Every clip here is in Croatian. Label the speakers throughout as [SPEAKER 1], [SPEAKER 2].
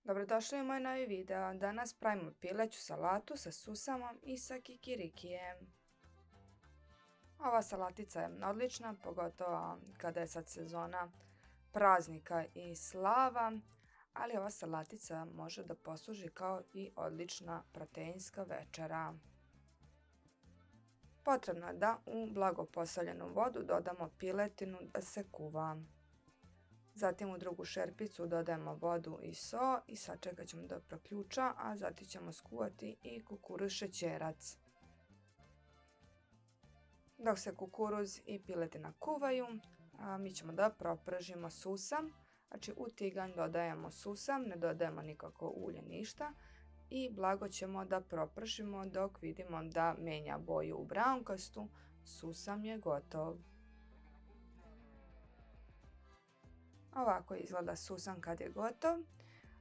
[SPEAKER 1] Dobrodošli u moj novi video. Danas pravimo pileću salatu sa susamom i sa kikirikijem. Ova salatica je odlična, pogotovo kada je sad sezona praznika i slava, ali ova salatica može da posluži kao i odlična proteinska večera. Potrebno je da u blago posoljenu vodu dodamo piletinu da se kuva. Zatim u drugu šerpicu dodajemo vodu i so i sačekat ćemo da proključa, a zatim ćemo skuvati i kukuruz šećerac. Dok se kukuruz i piletina kuvaju, mi ćemo da propržimo susam. Znači u tiganj dodajemo susam, ne dodajemo nikako ulje, ništa. I blago ćemo da propržimo dok vidimo da menja boju u braunkastu. Susam je gotov. Ovako izgleda susam kad je gotov.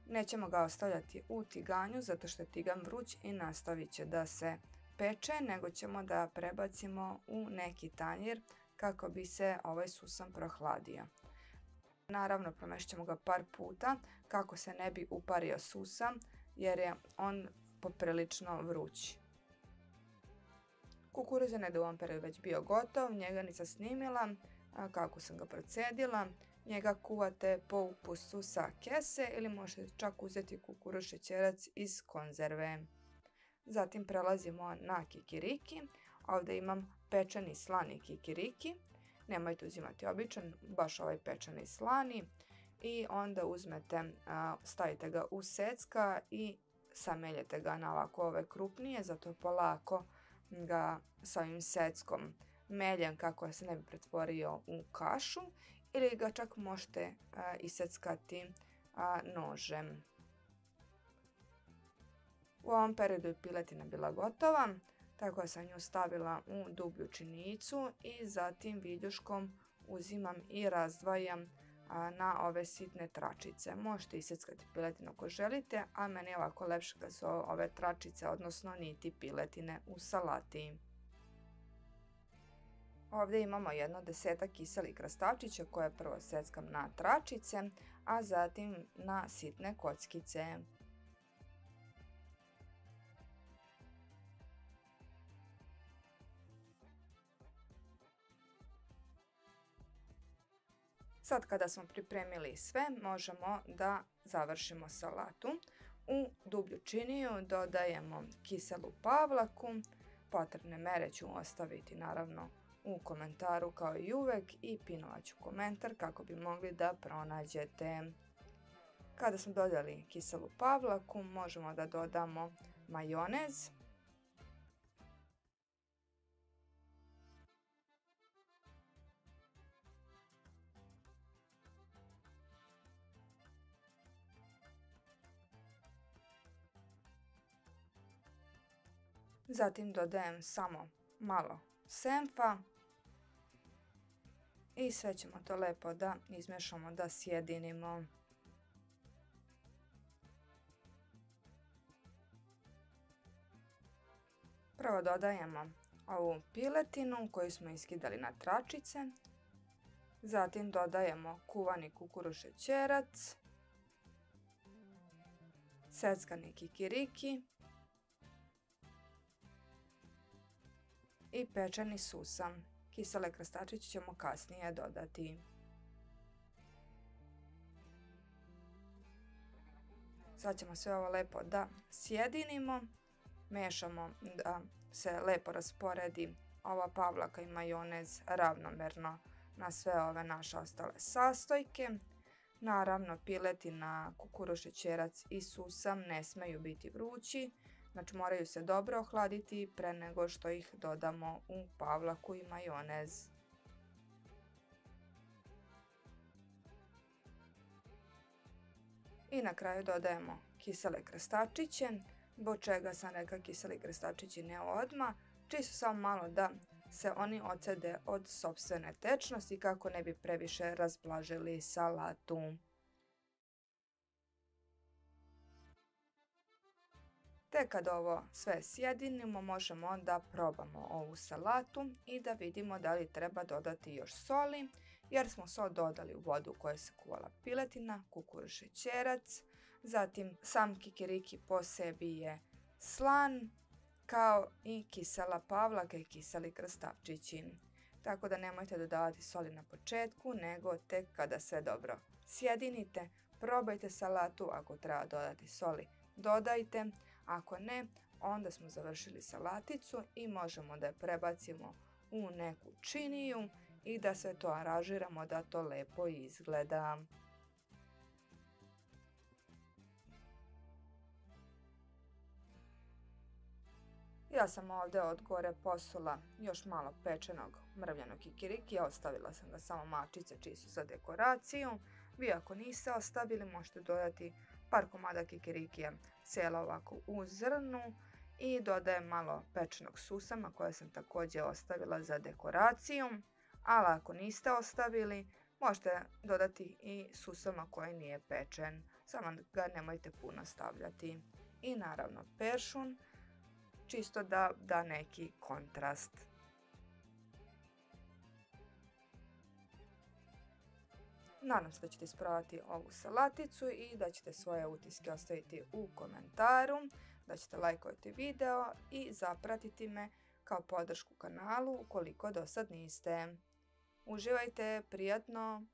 [SPEAKER 1] Nećemo ga ostavljati u tiganju zato što je tigan vruć i nastavit će da se peče, nego ćemo da prebacimo u neki tanjir kako bi se ovaj susam prohladio. Naravno, promešat ćemo ga par puta kako se ne bi upario susam jer je on poprilično vruć. Kukuruz je u ovom periodu već bio gotov, njega nisam snimila kako sam ga procedila. Njega kuvate po ukusu sa kese ili možete čak uzeti kukuruz šećerac iz konzerve. Zatim prelazimo na kikiriki. Ovdje imam pečeni slani kikiriki. Nemojte uzimati običan, baš ovaj pečeni slani. I onda uzmete, stavite ga u secka i sameljete ga na ovako ove krupnije, zato polako ga sa ovim seckom meljem kako se ne bi pretvorio u kašu. Ili ga čak možete iseckati nožem. U ovom periodu je piletina bila gotova, tako da sam nju stavila u dublju činicu i zatim viljuškom uzimam i razdvajam na ove sitne tračice. Možete iseckati piletinu ako želite, a meni je ovako lepše kad su ove tračice, odnosno niti piletine u salati. Ovdje imamo jedno 10 kiselih krastavčića koje prvo seckam na tračice, a zatim na sitne kockice. Sad kada smo pripremili sve, možemo da završimo salatu. U dublju činiju dodajemo kiselu pavlaku. Potrebne mere ću ostaviti naravno u komentaru kao i uvek i pinovat ću komentar kako bi mogli da pronađete. Kada smo dodali kiselu pavlaku, možemo da dodamo majonez. Zatim dodajem samo malo senfa i sve ćemo to lepo da izmešamo, da sjedinimo. Prvo dodajemo ovu piletinu koju smo iskidali na tračice. Zatim dodajemo kuvani kukuruz šećerac, seckani kikiriki i pečeni susam. Kisele krastavčiće ćemo kasnije dodati. Sad ćemo sve ovo lepo da sjedinimo. Mešamo da se lepo rasporedi ova pavlaka i majonez ravnomerno na sve ove naše ostale sastojke. Naravno, piletina, kukuruz šećerac i susam ne smeju biti vrući. Znači moraju se dobro ohladiti pre nego što ih dodamo u pavlaku i majonez. I na kraju dodajemo kisele krastavčiće. Zbog čega sam rekla kiseli krastavčići ne odmah, čisto samo malo da se oni ocede od sopstvene tečnosti kako ne bi previše razblažili salatu. Te kad ovo sve sjedinimo, možemo da probamo ovu salatu i da vidimo da li treba dodati još soli, jer smo sol dodali u vodu u kojoj se kuvala piletina, kukuruz šećerac, Zatim sam kikiriki po sebi je slan, kao i kisela pavlaka i kiseli krastavčići. Tako da nemojte dodavati soli na početku, nego tek kada sve dobro sjedinite. Probajte salatu, ako treba dodati soli dodajte, ako ne, onda smo završili salaticu i možemo da je prebacimo u neku činiju i da sve to aranžiramo da to lepo izgleda. Ja sam ovdje od gore posula još malo pečenog mrvljenog kikirikija, ostavila sam ga samo mačice čisto za dekoraciju. Vi ako niste ostavili možete dodati par komada kikirikija cijela ovako u zrnu i dodajem malo pečenog susama koje sam također ostavila za dekoraciju. Ali ako niste ostavili možete dodati i susama koji nije pečen, samo ga nemojte puno stavljati. I naravno peršun, čisto da da neki kontrast. Nadam se da ćete isprobati ovu salaticu i da ćete svoje utiske ostaviti u komentaru, da ćete lajkovati video i zapratiti me kao podršku kanalu ukoliko do sad niste. Uživajte, prijatno!